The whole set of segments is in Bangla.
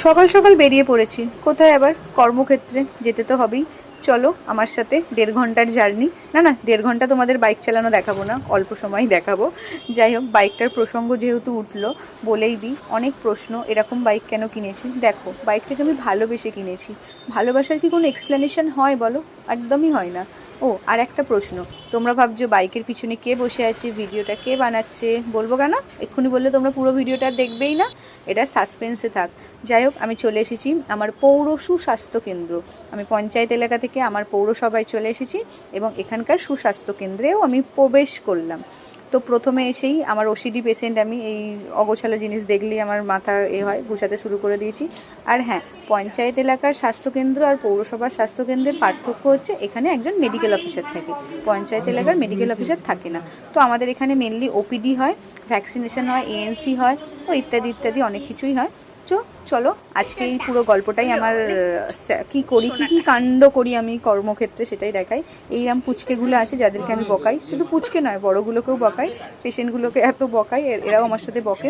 সকাল সকাল বেরিয়ে পড়েছি। কোথায় আবার? কর্মক্ষেত্রে যেতে তো হবেই। চলো আমার সাথে 1.5 ঘন্টার জার্নি। না 1.5 ঘন্টা তোমাদের বাইক চালানো দেখাবো না, অল্প সময় দেখাবো। যাই হোক, বাইকটার প্রসঙ্গ যেহেতু উঠলো, বলেই দিই। অনেক প্রশ্ন, এরকম বাইক কেন কিনেছি। দেখো, বাইকটাকে আমি ভালোবেসে কিনেছি। ভালোবাসার কি কোনো এক্সপ্লেনেশন হয় বলো? একদমই হয় না। ও, আর একটা প্রশ্ন, তোমরা ভাবছো বাইকের পিছনে কে বসে আছে, ভিডিওটা কে বানাচ্ছে? বলবো কেন? এক্ষুনি বললে তোমরা পুরো ভিডিওটা দেখবেই না। এটা সাসপেন্সে থাক। যাই হোক, আমি চলে এসেছি আমার পৌর সুস্বাস্থ্য কেন্দ্র। আমি পঞ্চায়েত এলাকা থেকে আমার পৌরসভায় চলে এসেছি এবং এখানকার সুস্বাস্থ্য কেন্দ্রেও আমি প্রবেশ করলাম। তো প্রথমে এসেই আমার ওসিডি পেশেন্ট, আমি এই অগোছালো জিনিস দেখলেই আমার মাথা হয়, গুছাতে শুরু করে দিয়েছি। আর হ্যাঁ, পঞ্চায়েত এলাকার স্বাস্থ্যকেন্দ্র আর পৌরসভার স্বাস্থ্যকেন্দ্রের পার্থক্য হচ্ছে এখানে একজন মেডিকেল অফিসার থাকে, পঞ্চায়েত এলাকার মেডিকেল অফিসার থাকে না। তো আমাদের এখানে মেনলি ওপিডি হয়, ভ্যাকসিনেশন হয়, এএনসি হয়, ও ইত্যাদি ইত্যাদি অনেক কিছুই হয়। চলো আজকে এই পুরো গল্পটাই আমার কি করি, কি কাণ্ড করি আমি কর্মক্ষেত্রে, সেটাই দেখাই। এইরকম পুচকেগুলো আছে যাদেরকে আমি বকাই, শুধু পুচকে নয়, বড়গুলোকেও বকাই, পেশেন্টগুলোকে এত বকাই, এরাও আমার সাথে বকে।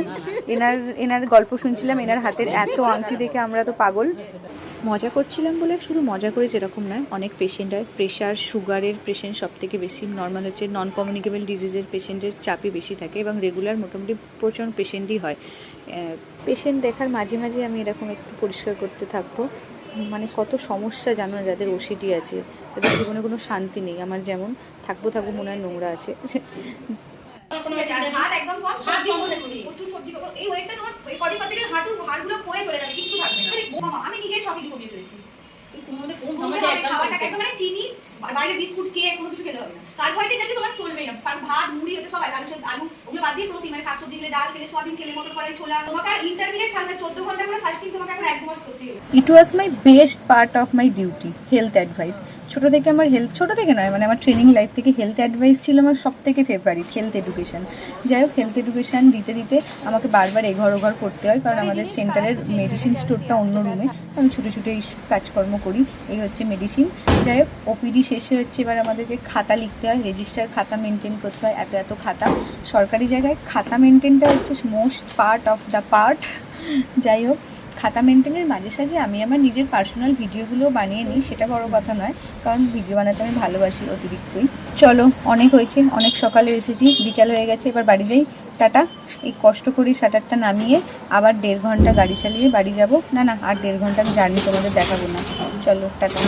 এনার গল্প শুনছিলাম, এনার হাতের এত আংটি দেখে আমরা তো পাগল। মজা করছিলাম বলে শুধু মজা করে যেরকম নয়, অনেক পেশেন্ট হয়। প্রেশার, সুগারের পেশেন্ট সব থেকে বেশি, নর্মাল হচ্ছে নন কমিউনিকেবল ডিজিজের পেশেন্টের চাপই বেশি থাকে এবং রেগুলার মোটামুটি প্রচুর পেশেন্টই হয়। পেশেন্ট দেখার মাঝে মাঝে আমি এরকম একটু পরিষ্কার করতে থাকবো। মানে কত সমস্যা জানো, যাদের ওসিডি আছে তাদের জীবনে কোনো শান্তি নেই। আমার যেমন থাকবো মনে হয় নোংরা আছে। আমি নিজে সবই কমিয়ে ফেলেছি। চিনি বাইরে বিস্কুট খেয়ে কোনো কিছু খেতে হবে না। কার্বোহাইড্রেট জাতীয় তোমার চলবেই না। ভাত মুড়ি হতে সব আলু ওগুলো বাদ দিয়ে প্রোটিন, মানে শাকসবজি খেলে, ডাল খেলে, সয়াবিন খেলে, মটর কড়াই, ছোলা। তোমাকে আর ইন্টারমিডিয়েট খাবে না, 14 ঘন্টা করে ফাস্টিং তোমাকে এখন 1 মাস করতেই হবে। It was my best part of my duty, health advice. ছোটো থেকে আমার ছোটো থেকে নয়, মানে আমার ট্রেনিং লাইফ থেকে হেলথ অ্যাডভাইস ছিল আমার সব থেকে ফেভারিট, হেলথ এডুকেশন। যাই হোক, হেলথ এডুকেশান দিতে দিতে আমাকে বারবার এঘর ওঘর করতে হয়, কারণ আমাদের সেন্টারের মেডিসিন স্টোরটা অন্য রুমে। আমি ছুটে ছুটে এই কাজকর্ম করি। এই হচ্ছে মেডিসিন। যাই হোক, ওপিডি শেষে হচ্ছে এবার আমাদেরকে খাতা লিখতে হয়, রেজিস্টার খাতা মেনটেন করতে হয়, এত খাতা। সরকারি জায়গায় খাতা মেনটেনটা হচ্ছে most part of the part. যাই হোক, খাতা মেনটেনের মাঝে সাঝে আমি আমার নিজের পার্সোনাল ভিডিওগুলো বানিয়ে নিই, সেটা বড় কথা নয়, কারণ ভিডিও বানাতে আমি ভালোবাসি অতিরিক্তই। চলো, অনেক হয়েছে, অনেক সকালে এসেছি, বিকাল হয়ে গেছে, এবার বাড়ি যাই। টাটা। এই কষ্ট করি শাটারটা নামিয়ে আবার 1.5 ঘন্টা গাড়ি চালিয়ে বাড়ি যাব। না আর 1.5 ঘন্টা জার্নি তোমাদের দেখাবো না। চলো টাটা।